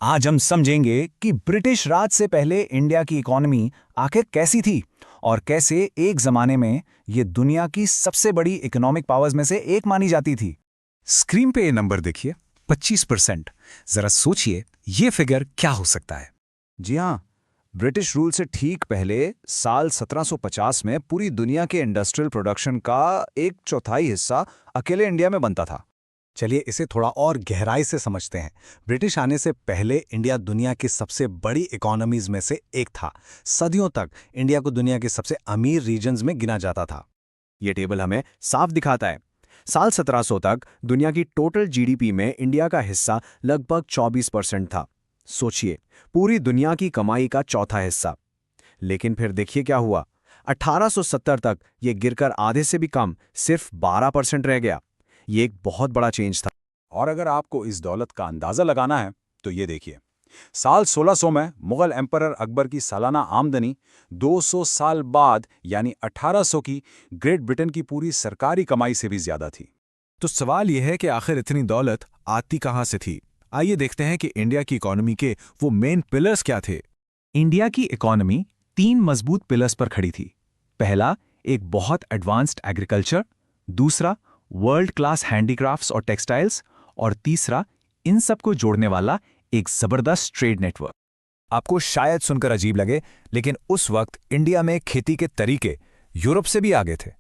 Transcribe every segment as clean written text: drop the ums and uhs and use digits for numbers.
आज हम समझेंगे कि ब्रिटिश राज से पहले इंडिया की इकोनॉमी आखिर कैसी थी और कैसे एक जमाने में ये दुनिया की सबसे बड़ी इकोनॉमिक पावर्स में से एक मानी जाती थी। स्क्रीन पे ये नंबर देखिए, 25%। जरा सोचिए ये फिगर क्या हो सकता है। जी हाँ, ब्रिटिश रूल से ठीक पहले साल 1750 में पूरी दुनिया के इंडस्ट्रियल प्रोडक्शन का एक चौथाई हिस्सा अकेले इंडिया में बनता था। चलिए इसे थोड़ा और गहराई से समझते हैं। ब्रिटिश आने से पहले इंडिया दुनिया की सबसे बड़ी इकोनॉमीज में से एक था। सदियों तक इंडिया को दुनिया के सबसे अमीर रीजन्स में गिना जाता था। ये टेबल हमें साफ दिखाता है, साल 1700 तक दुनिया की टोटल जीडीपी में इंडिया का हिस्सा लगभग 24% था। सोचिए, पूरी दुनिया की कमाई का चौथा हिस्सा। लेकिन फिर देखिए क्या हुआ, 1870 तक ये गिरकर आधे से भी कम, सिर्फ 12% रह गया। ये एक बहुत बड़ा चेंज था। और अगर आपको इस दौलत का अंदाजा लगाना है तो ये देखिए, साल 1600 में मुगल एम्परर अकबर की सालाना आमदनी 200 साल बाद यानी 1800 की ग्रेट ब्रिटेन की पूरी सरकारी कमाई से भी ज्यादा थी। तो सवाल यह है कि आखिर इतनी दौलत आती कहाँ से थी। आइए देखते हैं कि इंडिया की इकोनॉमी के वो मेन पिलर्स क्या थे। इंडिया की इकोनॉमी 3 मजबूत पिलर्स पर खड़ी थी। पहला, एक बहुत एडवांस्ड एग्रीकल्चर। दूसरा, वर्ल्ड क्लास हैंडीक्राफ्ट्स और टेक्सटाइल्स। और तीसरा, इन सबको जोड़ने वाला एक जबरदस्त ट्रेड नेटवर्क। आपको शायद सुनकर अजीब लगे, लेकिन उस वक्त इंडिया में खेती के तरीके यूरोप से भी आगे थे।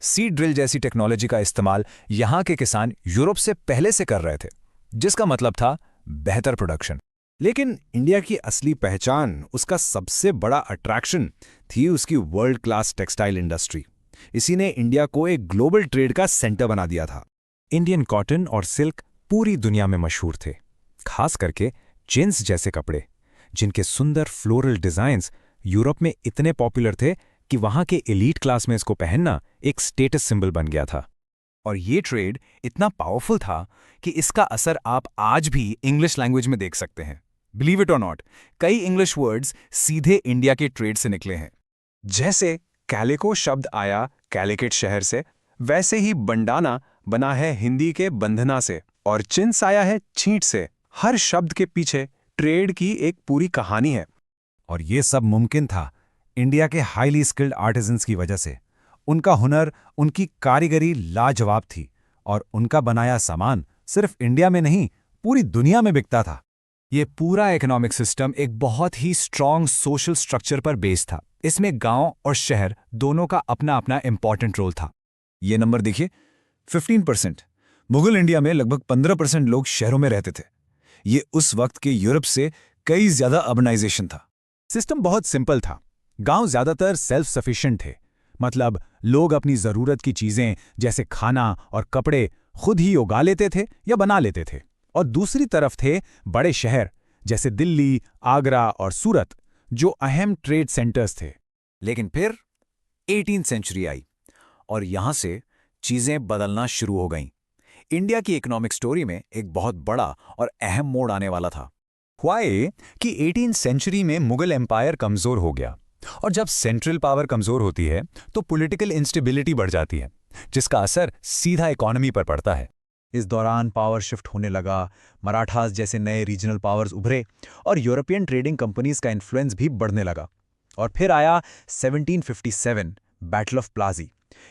सीड ड्रिल जैसी टेक्नोलॉजी का इस्तेमाल यहां के किसान यूरोप से पहले से कर रहे थे, जिसका मतलब था बेहतर प्रोडक्शन। लेकिन इंडिया की असली पहचान, उसका सबसे बड़ा अट्रैक्शन थी उसकी वर्ल्ड क्लास टेक्सटाइल इंडस्ट्री। इसी ने इंडिया को एक ग्लोबल ट्रेड का सेंटर बना दिया था। इंडियन कॉटन और सिल्क पूरी दुनिया में मशहूर थे, खास करके जींस जैसे कपड़े, जिनके सुंदर फ्लोरल डिजाइन्स यूरोप में इतने पॉपुलर थे कि वहां के एलीट क्लास में इसको पहनना एक स्टेटस सिंबल बन गया था। और ये ट्रेड इतना पावरफुल था कि इसका असर आप आज भी इंग्लिश लैंग्वेज में देख सकते हैं। बिलीव इट और नॉट, कई इंग्लिश वर्ड्स सीधे इंडिया के ट्रेड से निकले हैं। जैसे कैलिको शब्द आया कैलिकट शहर से, वैसे ही बंडाना बना है हिंदी के बंधना से, और चिंस आया है छींट से। हर शब्द के पीछे ट्रेड की एक पूरी कहानी है। और ये सब मुमकिन था इंडिया के हाईली स्किल्ड आर्टिजन्स की वजह से। उनका हुनर, उनकी कारीगरी लाजवाब थी, और उनका बनाया सामान सिर्फ इंडिया में नहीं, पूरी दुनिया में बिकता था। ये पूरा इकोनॉमिक सिस्टम एक बहुत ही स्ट्रॉन्ग सोशल स्ट्रक्चर पर बेस था। इसमें गांव और शहर दोनों का अपना अपना इंपॉर्टेंट रोल था। ये नंबर देखिए, 15%। मुगल इंडिया में लगभग 15% लोग शहरों में रहते थे। ये उस वक्त के यूरोप से कई ज्यादा अर्बनाइजेशन था। सिस्टम बहुत सिंपल था। गांव ज्यादातर सेल्फ सफिशिएंट थे, मतलब लोग अपनी जरूरत की चीजें जैसे खाना और कपड़े खुद ही उगा लेते थे या बना लेते थे। और दूसरी तरफ थे बड़े शहर जैसे दिल्ली, आगरा और सूरत, जो अहम ट्रेड सेंटर्स थे। लेकिन फिर 18वीं सेंचुरी आई और यहां से चीजें बदलना शुरू हो गईं। इंडिया की इकोनॉमिक स्टोरी में एक बहुत बड़ा और अहम मोड़ आने वाला था। हुआ ये कि 18वीं सेंचुरी में मुगल एम्पायर कमजोर हो गया, और जब सेंट्रल पावर कमजोर होती है तो पॉलिटिकल इंस्टेबिलिटी बढ़ जाती है, जिसका असर सीधा इकोनॉमी पर पड़ता है। इस दौरान पावर शिफ्ट होने लगा, मराठास जैसे नए रीजनल पावर्स उभरे और यूरोपियन ट्रेडिंग कंपनीज का इन्फ्लुएंस भी बढ़ने लगा। और फिर आया 1757 बैटल ऑफ प्लाजी।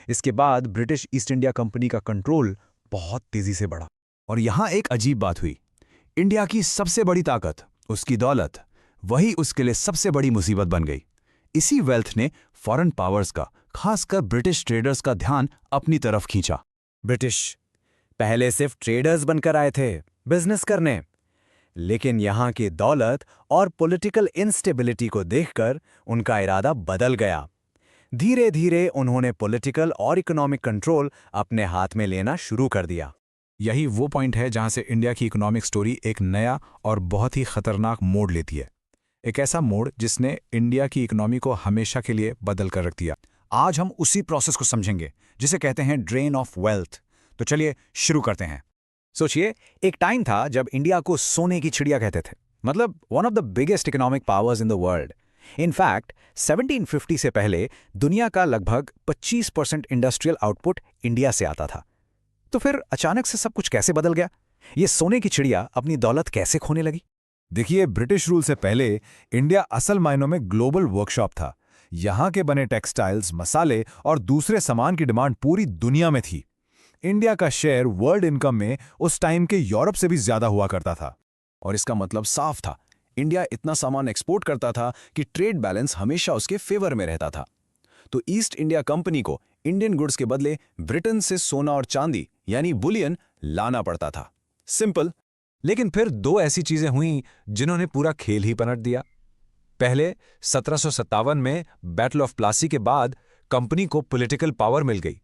इसके बाद ब्रिटिश ईस्ट इंडिया कंपनी का कंट्रोल बहुत तेजी से बढ़ा। और यहां एक अजीब बात हुई, इंडिया की सबसे बड़ी ताकत, उसकी दौलत, वही उसके लिए सबसे बड़ी मुसीबत बन गई। इसी वेल्थ ने फॉरेन पावर्स का, खासकर ब्रिटिश ट्रेडर्स का ध्यान अपनी तरफ खींचा। ब्रिटिश पहले सिर्फ ट्रेडर्स बनकर आए थे, बिजनेस करने, लेकिन यहां की दौलत और पॉलिटिकल इंस्टेबिलिटी को देखकर उनका इरादा बदल गया। धीरे धीरे उन्होंने पॉलिटिकल और इकोनॉमिक कंट्रोल अपने हाथ में लेना शुरू कर दिया। यही वो पॉइंट है जहां से इंडिया की इकोनॉमिक स्टोरी एक नया और बहुत ही खतरनाक मोड़ लेती है। एक ऐसा मोड़ जिसने इंडिया की इकोनॉमी को हमेशा के लिए बदल कर रख दिया। आज हम उसी प्रोसेस को समझेंगे जिसे कहते हैं ड्रेन ऑफ वेल्थ। तो चलिए शुरू करते हैं। सोचिए, एक टाइम था जब इंडिया को सोने की चिड़िया कहते थे, मतलब one of the biggest economic powers in the world. In fact 1750 से पहले दुनिया का लगभग 25% इंडस्ट्रियल आउटपुट इंडिया से आता था। तो फिर अचानक से सब कुछ कैसे बदल गया? ये सोने की चिड़िया अपनी दौलत कैसे खोने लगी? देखिए, ब्रिटिश रूल से पहले इंडिया असल मायनों में ग्लोबल वर्कशॉप था। यहाँ के बने टेक्सटाइल्स, मसाले और दूसरे सामान की डिमांड पूरी दुनिया में थी। इंडिया का शेयर वर्ल्ड इनकम में उस टाइम के यूरोप से भी ज्यादा हुआ करता था। और इसका मतलब साफ था, इंडिया इतना सामान एक्सपोर्ट करता था कि ट्रेड बैलेंस हमेशा उसके फेवर में रहता था। तो ईस्ट इंडिया कंपनी को इंडियन गुड्स के बदले ब्रिटेन से सोना और चांदी यानी बुलियन लाना पड़ता था। सिंपल। लेकिन फिर दो ऐसी चीजें हुईं जिन्होंने पूरा खेल ही पलट दिया। पहले 1757 में बैटल ऑफ प्लासी के बाद कंपनी को पॉलिटिकल पावर मिल गई,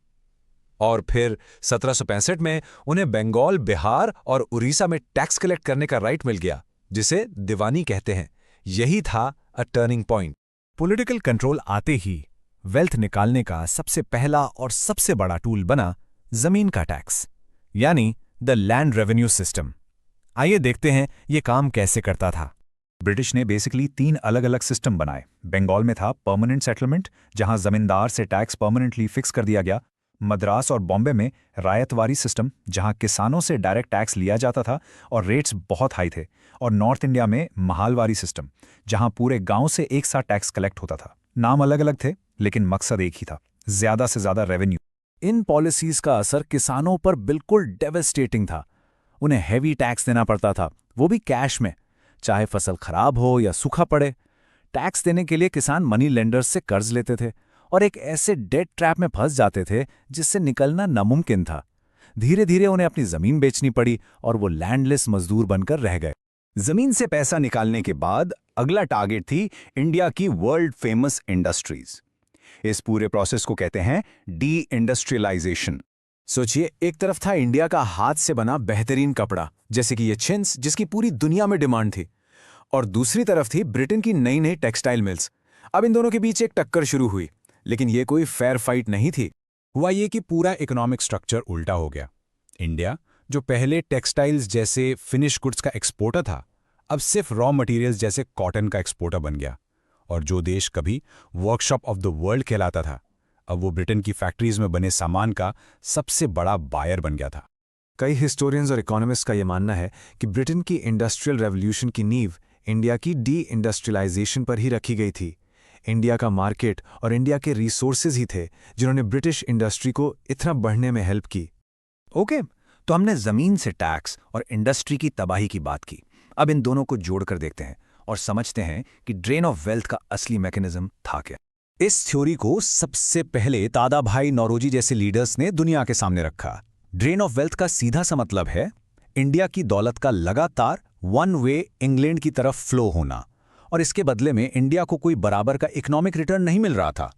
और फिर 1765 में उन्हें बंगाल, बिहार और उड़ीसा में टैक्स कलेक्ट करने का राइट मिल गया, जिसे दीवानी कहते हैं। यही था a turning point. Political control आते ही वेल्थ निकालने का सबसे पहला और सबसे बड़ा टूल बना जमीन का टैक्स, यानी द लैंड रेवेन्यू सिस्टम। आइए देखते हैं ये काम कैसे करता था। ब्रिटिश ने बेसिकली 3 अलग अलग सिस्टम बनाए। बंगाल में था परमानेंट सेटलमेंट, जहां जमींदार से टैक्स परमानेंटली फिक्स कर दिया गया। मद्रास और बॉम्बे में रायतवारी सिस्टम, जहां किसानों से डायरेक्ट टैक्स लिया जाता था और रेट्स बहुत हाई थे। और नॉर्थ इंडिया में महालवारी सिस्टम, जहां पूरे गांव से एक साथ टैक्स कलेक्ट होता था। नाम अलग अलग थे, लेकिन मकसद एक ही था, ज्यादा से ज्यादा रेवेन्यू। इन पॉलिसीज का असर किसानों पर बिल्कुल डेवेस्टेटिंग था। उन्हें हैवी टैक्स देना पड़ता था, वो भी कैश में, चाहे फसल खराब हो या सूखा पड़े। टैक्स देने के लिए किसान मनी लेंडर्स से कर्ज लेते थे और एक ऐसे डेट ट्रैप में फंस जाते थे जिससे निकलना नामुमकिन था। धीरे धीरे उन्हें अपनी जमीन बेचनी पड़ी और वो लैंडलेस मजदूर बनकर रह गए। जमीन से पैसा निकालने के बाद अगला टारगेट थी इंडिया की वर्ल्ड फेमस इंडस्ट्रीज। इस पूरे प्रोसेस को कहते हैं डी इंडस्ट्रियलाइजेशन। सोचिए, एक तरफ था इंडिया का हाथ से बना बेहतरीन कपड़ा, जैसे कि ये चिन्स, जिसकी पूरी दुनिया में डिमांड थी, और दूसरी तरफ थी ब्रिटेन की नई नई टेक्सटाइल मिल्स। अब इन दोनों के बीच एक टक्कर शुरू हुई, लेकिन ये कोई फेयर फाइट नहीं थी। हुआ ये कि पूरा इकोनॉमिक स्ट्रक्चर उल्टा हो गया। इंडिया, जो पहले टेक्सटाइल्स जैसे फिनिश गुड्स का एक्सपोर्टर था, अब सिर्फ रॉ मटेरियल्स जैसे कॉटन का एक्सपोर्टर बन गया। और जो देश कभी वर्कशॉप ऑफ द वर्ल्ड कहलाता था, अब वो ब्रिटेन की फैक्ट्रीज में बने सामान का सबसे बड़ा बायर बन गया था। कई हिस्टोरियंस और इकोनॉमिस्ट का यह मानना है कि ब्रिटेन की इंडस्ट्रियल रेवोल्यूशन की नींव इंडिया की डी इंडस्ट्रियलाइजेशन पर ही रखी गई थी। इंडिया का मार्केट और इंडिया के रिसोर्सेज ही थे जिन्होंने ब्रिटिश इंडस्ट्री को इतना बढ़ने में हेल्प की। ओके, तो हमने जमीन से टैक्स और इंडस्ट्री की तबाही की बात की। अब इन दोनों को जोड़कर देखते हैं और समझते हैं कि ड्रेन ऑफ वेल्थ का असली मैकेनिज्म था क्या। इस थ्योरी को सबसे पहले दादा भाई नौरोजी जैसे लीडर्स ने दुनिया के सामने रखा। ड्रेन ऑफ वेल्थ का सीधा सा मतलब है इंडिया की दौलत का लगातार वन वे इंग्लैंड की तरफ फ्लो होना, और इसके बदले में इंडिया को कोई बराबर का इकोनॉमिक रिटर्न नहीं मिल रहा था।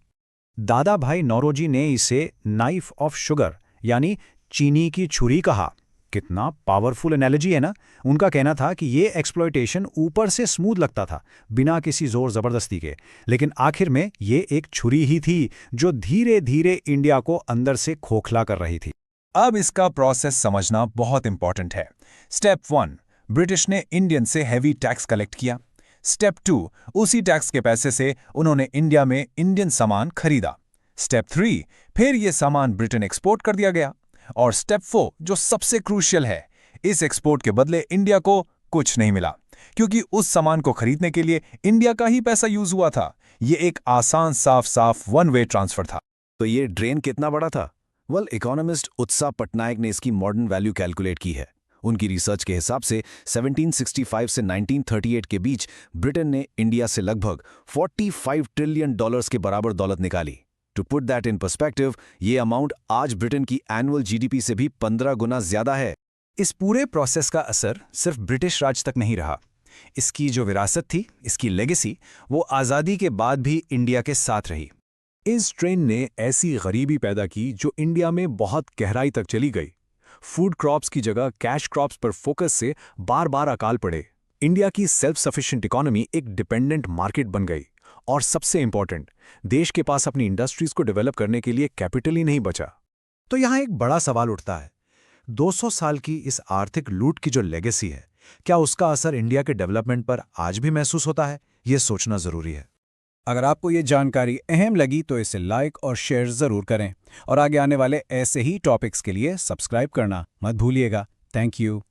दादा भाई नौरोजी ने इसे नाइफ ऑफ शुगर यानी चीनी की छुरी कहा। कितना पावरफुल एनालॉजी है ना। उनका कहना था कि ये एक्सप्लॉयटेशन ऊपर से स्मूथ लगता था, बिना किसी जोर जबरदस्ती के, लेकिन आखिर में ये एक छुरी ही थी जो धीरे धीरे इंडिया को अंदर से खोखला कर रही थी। अब इसका प्रोसेस समझना बहुत इंपॉर्टेंट है। स्टेप 1, ब्रिटिश ने इंडियन से हैवी टैक्स कलेक्ट किया। स्टेप 2, उसी टैक्स के पैसे से उन्होंने इंडिया में इंडियन सामान खरीदा। स्टेप 3, फिर ये सामान ब्रिटेन एक्सपोर्ट कर दिया गया। और स्टेप 4, जो सबसे क्रूशियल है, इस एक्सपोर्ट के बदले इंडिया को कुछ नहीं मिला, क्योंकि उस सामान को खरीदने के लिए इंडिया का ही पैसा यूज हुआ था। ये एक आसान साफ वन वे ट्रांसफर था। तो ये ड्रेन कितना बड़ा था? वेल, इकोनॉमिस्ट उत्साह पटनायक ने इसकी मॉडर्न वैल्यू कैलकुलेट की है। उनकी रिसर्च के हिसाब से 1765 से 1938 के बीच ब्रिटेन ने इंडिया से लगभग $45 ट्रिलियन के बराबर दौलत निकाली। To put that in perspective, ये अमाउंट आज ब्रिटेन की एनुअल जीडीपी से भी 15 गुना ज्यादा है। इस पूरे प्रोसेस का असर सिर्फ ब्रिटिश राज तक नहीं रहा। इसकी जो विरासत थी, इसकी लेगेसी, वो आज़ादी के बाद भी इंडिया के साथ रही। इस ट्रेंड ने ऐसी गरीबी पैदा की जो इंडिया में बहुत गहराई तक चली गई। फूड क्रॉप्स की जगह कैश क्रॉप्स पर फोकस से बार बार अकाल पड़े। इंडिया की सेल्फ सफिशिएंट इकोनॉमी एक डिपेंडेंट मार्केट बन गई, और सबसे इंपॉर्टेंट, देश के पास अपनी इंडस्ट्रीज को डेवलप करने के लिए कैपिटल ही नहीं बचा। तो यहाँ एक बड़ा सवाल उठता है, 200 साल की इस आर्थिक लूट की जो लेगेसी है, क्या उसका असर इंडिया के डेवलपमेंट पर आज भी महसूस होता है? ये सोचना जरूरी है। अगर आपको ये जानकारी अहम लगी तो इसे लाइक और शेयर जरूर करें, और आगे आने वाले ऐसे ही टॉपिक्स के लिए सब्सक्राइब करना मत भूलिएगा। Thank you.